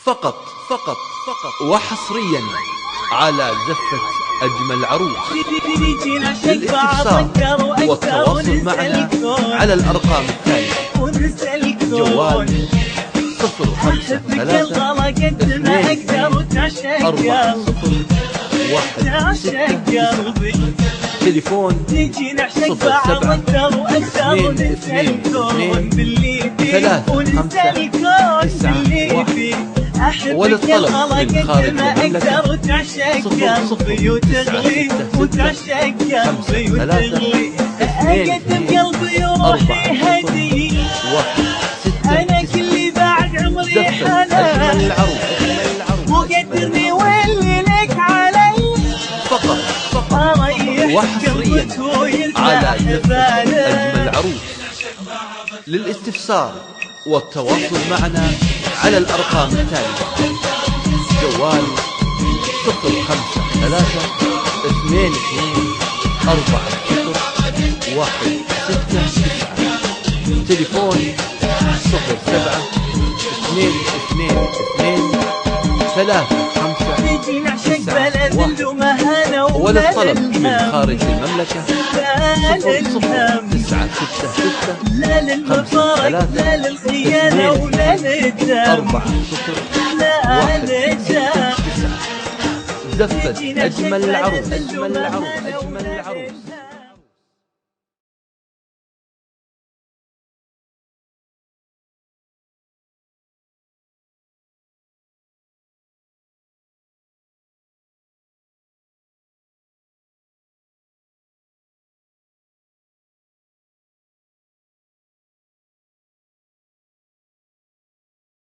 فقط وحصريا على زفة أجمل عروس. للاستفسار والتواصل معنا على الأرقام التالية: جوال 053-240-169، تليفون 07-222-359، وللطلب من خارج المملكة 0096-40169. وقدرني واللي لك علي فقط وحصريا على زفة أجمل عروس. للاستفسار والتواصل معنا على الأرقام التالية: جوال 053-240-169، تليفون 07-222-359، وللطلب من خارج المملكة 0096-63-40169. زفة أجمل العروس.